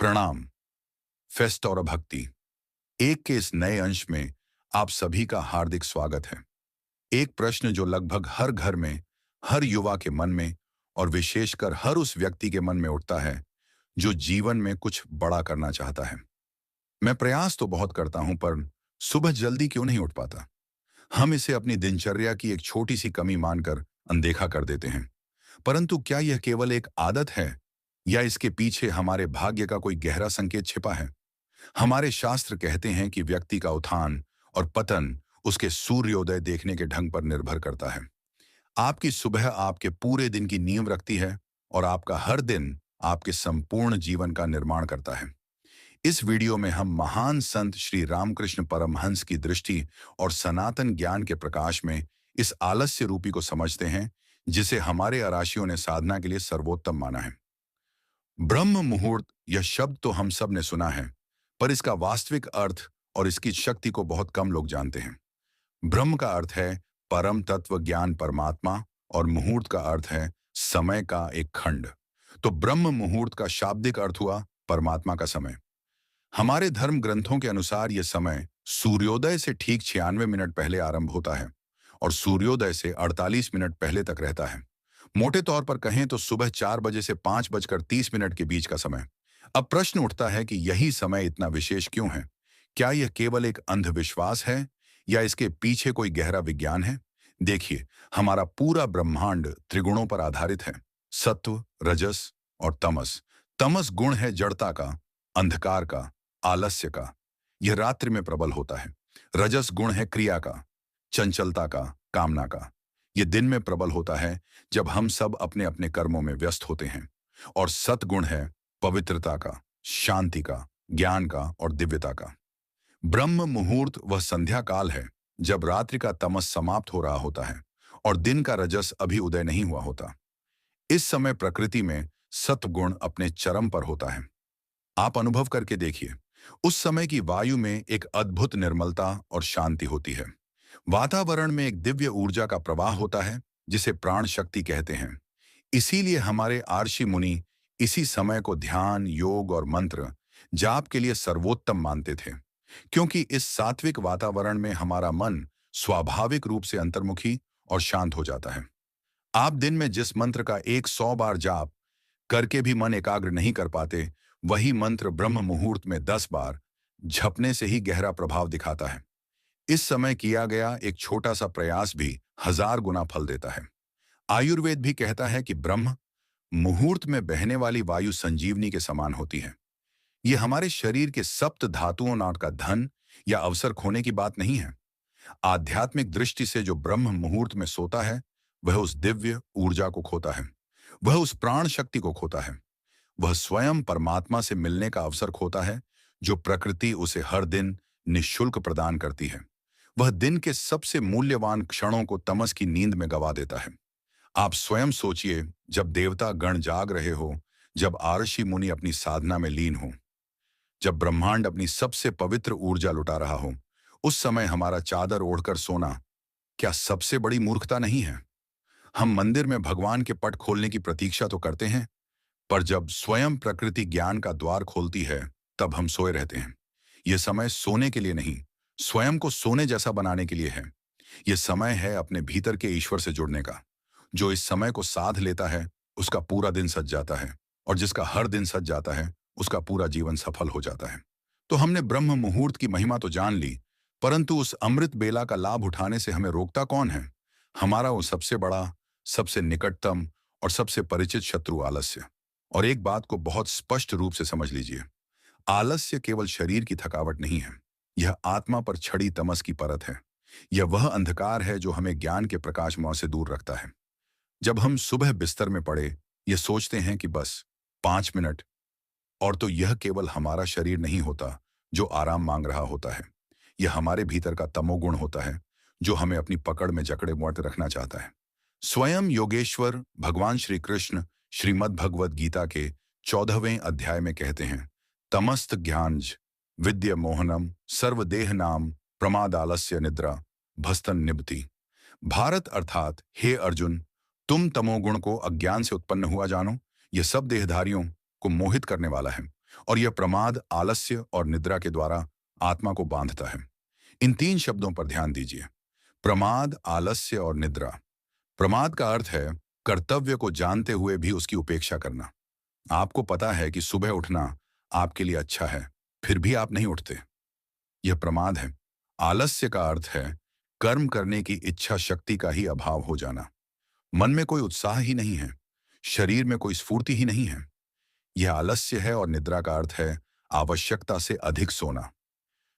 प्रणाम। फेस्ट और भक्ति एक के इस नए अंश में आप सभी का हार्दिक स्वागत है। एक प्रश्न जो लगभग हर घर में, हर युवा के मन में और विशेषकर हर उस व्यक्ति के मन में उठता है जो जीवन में कुछ बड़ा करना चाहता है। मैं प्रयास तो बहुत करता हूं पर सुबह जल्दी क्यों नहीं उठ पाता। हम इसे अपनी दिनचर्या की एक छोटी सी कमी मानकर अनदेखा कर देते हैं। परंतु क्या यह केवल एक आदत है या इसके पीछे हमारे भाग्य का कोई गहरा संकेत छिपा है? हमारे शास्त्र कहते हैं कि व्यक्ति का उत्थान और पतन उसके सूर्योदय देखने के ढंग पर निर्भर करता है। आपकी सुबह आपके पूरे दिन की नींव रखती है और आपका हर दिन आपके संपूर्ण जीवन का निर्माण करता है। इस वीडियो में हम महान संत श्री रामकृष्ण परमहंस की दृष्टि और सनातन ज्ञान के प्रकाश में इस आलस्य रूपी को समझते हैं जिसे हमारे अराशियों ने साधना के लिए सर्वोत्तम माना है। ब्रह्म मुहूर्त यह शब्द तो हम सब ने सुना है, पर इसका वास्तविक अर्थ और इसकी शक्ति को बहुत कम लोग जानते हैं। ब्रह्म का अर्थ है परम तत्व ज्ञान परमात्मा और मुहूर्त का अर्थ है समय का एक खंड। तो ब्रह्म मुहूर्त का शाब्दिक अर्थ हुआ परमात्मा का समय। हमारे धर्म ग्रंथों के अनुसार यह समय सूर्योदय से ठीक 96 मिनट पहले आरंभ होता है और सूर्योदय से 48 मिनट पहले तक रहता है। मोटे तौर पर कहें तो सुबह 4 बजे से 5:30 के बीच का समय। अब प्रश्न उठता है कि यही समय इतना विशेष क्यों है? क्या यह केवल एक अंधविश्वास है या इसके पीछे कोई गहरा विज्ञान है? देखिए, हमारा पूरा ब्रह्मांड त्रिगुणों पर आधारित है। सत्व, रजस और तमस। तमस गुण है जड़ता का, अंधकार का, आलस्य का। यह रात्रि में प्रबल होता है। रजस गुण है क्रिया का, चंचलता का, कामना का। यह दिन में प्रबल होता है जब हम सब अपने अपने कर्मों में व्यस्त होते हैं। और सतगुण है पवित्रता का, शांति का, ज्ञान का और दिव्यता का। ब्रह्म मुहूर्त वह संध्या काल है जब रात्रि का तमस समाप्त हो रहा होता है और दिन का रजस अभी उदय नहीं हुआ होता। इस समय प्रकृति में सत्गुण अपने चरम पर होता है। आप अनुभव करके देखिए, उस समय की वायु में एक अद्भुत निर्मलता और शांति होती है। वातावरण में एक दिव्य ऊर्जा का प्रवाह होता है जिसे प्राण शक्ति कहते हैं। इसीलिए हमारे आर्षि मुनि इसी समय को ध्यान, योग और मंत्र जाप के लिए सर्वोत्तम मानते थे, क्योंकि इस सात्विक वातावरण में हमारा मन स्वाभाविक रूप से अंतर्मुखी और शांत हो जाता है। आप दिन में जिस मंत्र का 100 बार जाप करके भी मन एकाग्र नहीं कर पाते, वही मंत्र ब्रह्म मुहूर्त में 10 बार झपने से ही गहरा प्रभाव दिखाता है। इस समय किया गया एक छोटा सा प्रयास भी 1000 गुना फल देता है। आयुर्वेद भी कहता है कि ब्रह्म मुहूर्त में बहने वाली वायु संजीवनी के समान होती है। यह हमारे शरीर के सप्त धातुओं नाट का धन या अवसर खोने की बात नहीं है। आध्यात्मिक दृष्टि से जो ब्रह्म मुहूर्त में सोता है, वह उस दिव्य ऊर्जा को खोता है, वह उस प्राण शक्ति को खोता है, वह स्वयं परमात्मा से मिलने का अवसर खोता है जो प्रकृति उसे हर दिन निःशुल्क प्रदान करती है। वह दिन के सबसे मूल्यवान क्षणों को तमस की नींद में गवा देता है। आप स्वयं सोचिए, जब देवता गण जाग रहे हो, जब आर्षि मुनि अपनी साधना में लीन हो, जब ब्रह्मांड अपनी सबसे पवित्र ऊर्जा लुटा रहा हो, उस समय हमारा चादर ओढ़कर सोना क्या सबसे बड़ी मूर्खता नहीं है? हम मंदिर में भगवान के पट खोलने की प्रतीक्षा तो करते हैं, पर जब स्वयं प्रकृति ज्ञान का द्वार खोलती है, तब हम सोए रहते हैं। यह समय सोने के लिए नहीं, स्वयं को सोने जैसा बनाने के लिए है। यह समय है अपने भीतर के ईश्वर से जुड़ने का। जो इस समय को साध लेता है, उसका पूरा दिन सज जाता है, और जिसका हर दिन सज जाता है, उसका पूरा जीवन सफल हो जाता है। तो हमने ब्रह्म मुहूर्त की महिमा तो जान ली, परंतु उस अमृत बेला का लाभ उठाने से हमें रोकता कौन है? हमारा वो सबसे बड़ा, सबसे निकटतम और सबसे परिचित शत्रु आलस्य। और एक बात को बहुत स्पष्ट रूप से समझ लीजिए, आलस्य केवल शरीर की थकावट नहीं है, यह आत्मा पर छड़ी तमस की परत है। यह वह अंधकार है जो हमें ज्ञान के प्रकाश मौ से दूर रखता है। जब हम सुबह बिस्तर में पड़े ये सोचते हैं कि बस 5 मिनट, और तो यह केवल हमारा शरीर नहीं होता जो आराम मांग रहा होता है। यह हमारे भीतर का तमोगुण होता है जो हमें अपनी पकड़ में जकड़े मोड़ रखना चाहता है। स्वयं योगेश्वर भगवान श्री कृष्ण श्रीमद् भगवद गीता के 14वें अध्याय में कहते हैं, तमस्त ज्ञानज विद्य मोहनम सर्वदेह नाम प्रमादालस्य निद्रा भस्तन निभति। भारत अर्थात हे अर्जुन, तुम तमोगुण को अज्ञान से उत्पन्न हुआ जानो, यह सब देहधारियों को मोहित करने वाला है। और यह प्रमाद आलस्य और निद्रा के द्वारा आत्मा को बांधता है। इन तीन शब्दों पर ध्यान दीजिए। प्रमाद, आलस्य और निद्रा। प्रमाद का अर्थ है कर्तव्य को जानते हुए भी उसकी उपेक्षा करना। आपको पता है कि सुबह उठना आपके लिए अच्छा है, फिर भी आप नहीं उठते। यह प्रमाद है। आलस्य का अर्थ है कर्म करने की इच्छा शक्ति का ही अभाव हो जाना। मन में कोई उत्साह ही नहीं है, शरीर में कोई स्फूर्ति ही नहीं है। यह आलस्य है। और निद्रा का अर्थ है आवश्यकता से अधिक सोना।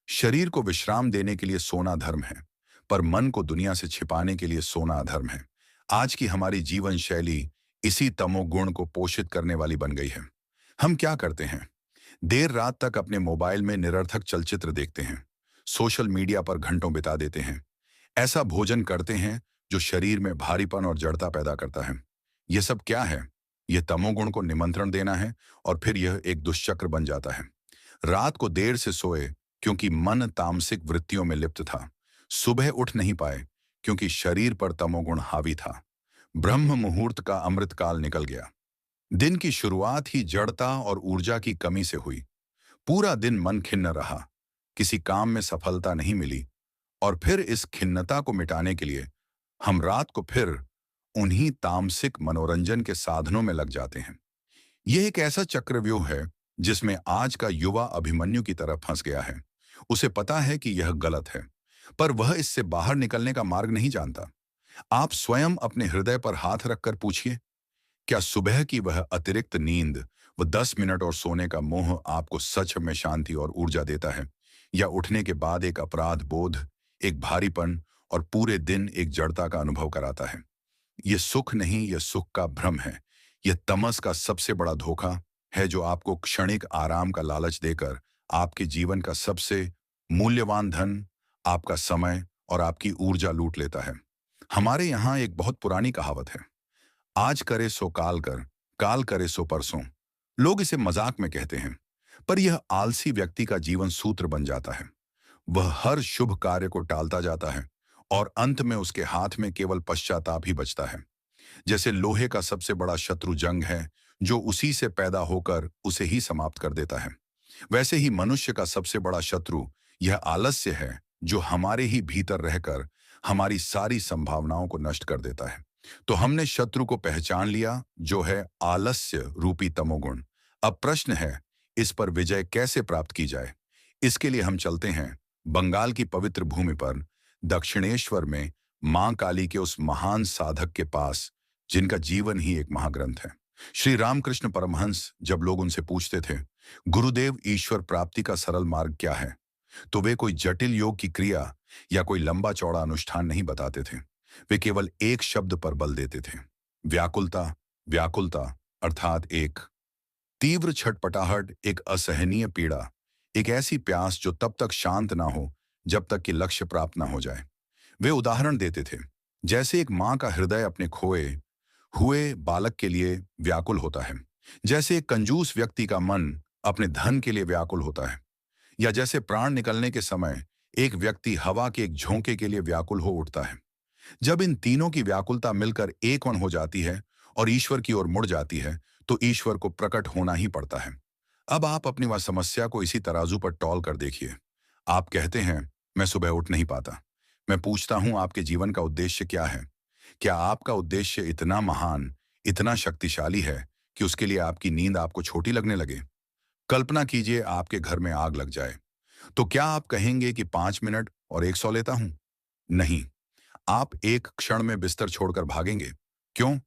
शरीर को विश्राम देने के लिए सोना धर्म है, पर मन को दुनिया से छिपाने के लिए सोना अधर्म है। आज की हमारी जीवन शैली इसी तमोगुण को पोषित करने वाली बन गई है। हम क्या करते हैं? देर रात तक अपने मोबाइल में निरर्थक चलचित्र देखते हैं, सोशल मीडिया पर घंटों बिता देते हैं। ऐसा भोजन करते हैं जो शरीर में भारीपन और जड़ता पैदा करता है। यह सब क्या है? यह तमोगुण को निमंत्रण देना है, और फिर यह एक दुष्चक्र बन जाता है। रात को देर से सोए क्योंकि मन तामसिक वृत्तियों में लिप्त था। सुबह उठ नहीं पाए क्योंकि शरीर पर तमोगुण हावी था। ब्रह्म मुहूर्त का अमृतकाल निकल गया। दिन की शुरुआत ही जड़ता और ऊर्जा की कमी से हुई। पूरा दिन मन खिन्न रहा, किसी काम में सफलता नहीं मिली, और फिर इस खिन्नता को मिटाने के लिए हम रात को फिर उन्हीं तामसिक मनोरंजन के साधनों में लग जाते हैं। यह एक ऐसा चक्रव्यूह है जिसमें आज का युवा अभिमन्यु की तरह फंस गया है। उसे पता है कि यह गलत है, पर वह इससे बाहर निकलने का मार्ग नहीं जानता। आप स्वयं अपने हृदय पर हाथ रखकर पूछिए, क्या सुबह की वह अतिरिक्त नींद, वह 10 मिनट और सोने का मोह आपको सच में शांति और ऊर्जा देता है, या उठने के बाद एक अपराध बोध, एक भारीपन और पूरे दिन एक जड़ता का अनुभव कराता है? यह सुख नहीं, यह सुख का भ्रम है। यह तमस का सबसे बड़ा धोखा है जो आपको क्षणिक आराम का लालच देकर आपके जीवन का सबसे मूल्यवान धन, आपका समय और आपकी ऊर्जा लूट लेता है। हमारे यहाँ एक बहुत पुरानी कहावत है, आज करे सो काल करे सो परसों। लोग इसे मजाक में कहते हैं, पर यह आलसी व्यक्ति का जीवन सूत्र बन जाता है। वह हर शुभ कार्य को टालता जाता है और अंत में उसके हाथ में केवल पश्चाताप ही बचता है। जैसे लोहे का सबसे बड़ा शत्रु जंग है, जो उसी से पैदा होकर उसे ही समाप्त कर देता है, वैसे ही मनुष्य का सबसे बड़ा शत्रु यह आलस्य है, जो हमारे ही भीतर रहकर हमारी सारी संभावनाओं को नष्ट कर देता है। तो हमने शत्रु को पहचान लिया, जो है आलस्य रूपी तमोगुण। अब प्रश्न है, इस पर विजय कैसे प्राप्त की जाए? इसके लिए हम चलते हैं बंगाल की पवित्र भूमि पर, दक्षिणेश्वर में मां काली के उस महान साधक के पास, जिनका जीवन ही एक महाग्रंथ है। श्री रामकृष्ण परमहंस जब लोग उनसे पूछते थे, गुरुदेव, ईश्वर प्राप्ति का सरल मार्ग क्या है, तो वे कोई जटिल योग की क्रिया या कोई लंबा चौड़ा अनुष्ठान नहीं बताते थे। वे केवल एक शब्द पर बल देते थे, व्याकुलता। व्याकुलता अर्थात एक तीव्र छटपटाहट, एक असहनीय पीड़ा, एक ऐसी प्यास जो तब तक शांत ना हो जब तक कि लक्ष्य प्राप्त ना हो जाए। वे उदाहरण देते थे, जैसे एक मां का हृदय अपने खोए हुए बालक के लिए व्याकुल होता है, जैसे एक कंजूस व्यक्ति का मन अपने धन के लिए व्याकुल होता है, या जैसे प्राण निकलने के समय एक व्यक्ति हवा के एक झोंके के लिए व्याकुल हो उठता है। जब इन तीनों की व्याकुलता मिलकर एक मन हो जाती है और ईश्वर की ओर मुड़ जाती है, तो ईश्वर को प्रकट होना ही पड़ता है। अब आप अपनी वह समस्या को इसी तराजू पर तौल कर देखिए। आप कहते हैं, मैं सुबह उठ नहीं पाता। मैं पूछता हूं, आपके जीवन का उद्देश्य क्या है? क्या आपका उद्देश्य इतना महान, इतना शक्तिशाली है कि उसके लिए आपकी नींद आपको छोटी लगने लगे? कल्पना कीजिए आपके घर में आग लग जाए, तो क्या आप कहेंगे कि 5 मिनट और एक सौ लेता हूं? नहीं, आप एक क्षण में बिस्तर छोड़कर भागेंगे। क्यों?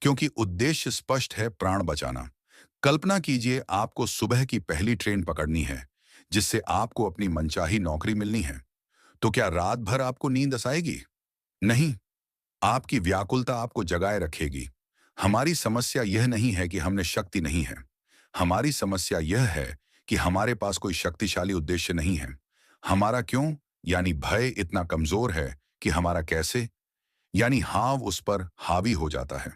क्योंकि उद्देश्य स्पष्ट है, प्राण बचाना। कल्पना कीजिए आपको सुबह की पहली ट्रेन पकड़नी है, जिससे आपको अपनी मनचाही नौकरी मिलनी है। तो क्या रात भर आपको नींद आएगी? नहीं, आपकी व्याकुलता आपको जगाए रखेगी। हमारी समस्या यह नहीं है कि हमने शक्ति नहीं है। हमारी समस्या यह है कि हमारे पास कोई शक्तिशाली उद्देश्य नहीं है। हमारा क्यों यानी भय इतना कमजोर है कि हमारा कैसे यानी हाव उस पर हावी हो जाता है।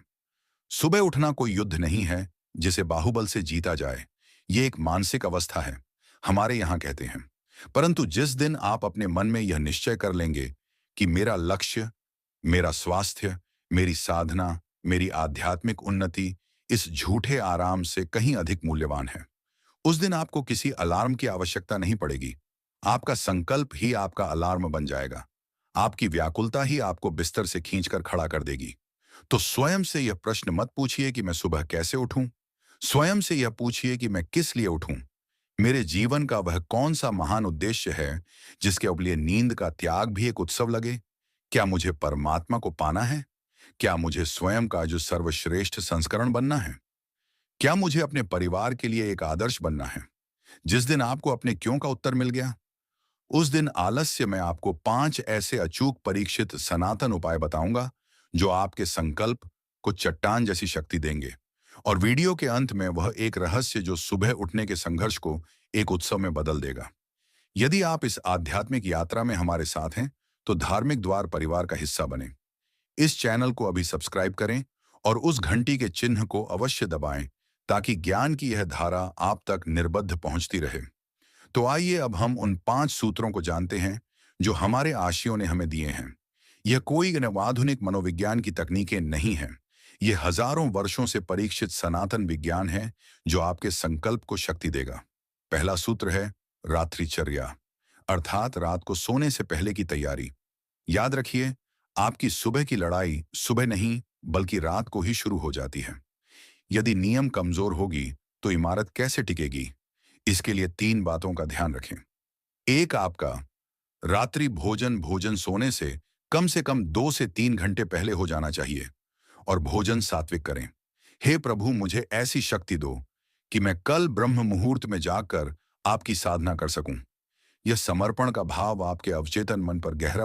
सुबह उठना कोई युद्ध नहीं है जिसे बाहुबल से जीता जाए। ये एक मानसिक अवस्था है, हमारे यहाँ कहते हैं। परंतु जिस दिन आप अपने मन में यह निश्चय कर लेंगे कि मेरा लक्ष्य, मेरा स्वास्थ्य, मेरी साधना, मेरी आध्यात्मिक उन्नति इस झूठे आराम से कहीं अधिक मूल्यवान है, उस दिन आपको किसी अलार्म की आवश्यकता नहीं पड़ेगी। आपका संकल्प ही आपका अलार्म बन जाएगा। आपकी व्याकुलता ही आपको बिस्तर से खींचकर खड़ा कर देगी। तो स्वयं से यह प्रश्न मत पूछिए कि मैं सुबह कैसे उठूं। स्वयं से यह पूछिए कि मैं किस लिए उठूं। मेरे जीवन का वह कौन सा महान उद्देश्य है जिसके लिए नींद का त्याग भी एक उत्सव लगे। क्या मुझे परमात्मा को पाना है? क्या मुझे स्वयं का जो सर्वश्रेष्ठ संस्करण बनना है? क्या मुझे अपने परिवार के लिए एक आदर्श बनना है? जिस दिन आपको अपने क्यों का उत्तर मिल गया, उस दिन आलस्य में आपको 5 ऐसे अचूक परीक्षित सनातन उपाय बताऊंगा जो आपके संकल्प को चट्टान जैसी शक्ति देंगे। और वीडियो के अंत में वह एक रहस्य जो सुबह उठने के संघर्ष को एक उत्सव में बदल देगा। यदि आप इस आध्यात्मिक यात्रा में हमारे साथ हैं, तो धार्मिक द्वार परिवार का हिस्सा बने। इस चैनल को अभी सब्सक्राइब करें और उस घंटी के चिन्ह को अवश्य दबाएं ताकि ज्ञान की यह धारा आप तक निर्बद्ध पहुंचती रहे। तो आइए अब हम उन 5 सूत्रों को जानते हैं जो हमारे आशियों ने हमें दिए हैं। यह कोई आधुनिक मनोविज्ञान की तकनीकें नहीं हैं। ये हजारों वर्षों से परीक्षित सनातन विज्ञान है जो आपके संकल्प को शक्ति देगा। पहला सूत्र है रात्रिचर्या, अर्थात रात को सोने से पहले की तैयारी। याद रखिए, आपकी सुबह की लड़ाई सुबह नहीं बल्कि रात को ही शुरू हो जाती है। यदि नियम कमजोर होगी तो इमारत कैसे टिकेगी? इसके लिए 3 बातों का ध्यान रखें। एक, आपका रात्रि भोजन भोजन सोने से कम 2 से 3 घंटे पहले हो जाना चाहिए और भोजन सात्विक करें। हे प्रभु, मुझे ऐसी शक्ति दो कि मैं कल ब्रह्म मुहूर्त में जाकर आपकी साधना कर सकूं। यह समर्पण का भाव आपके अवचेतन मन पर गहरा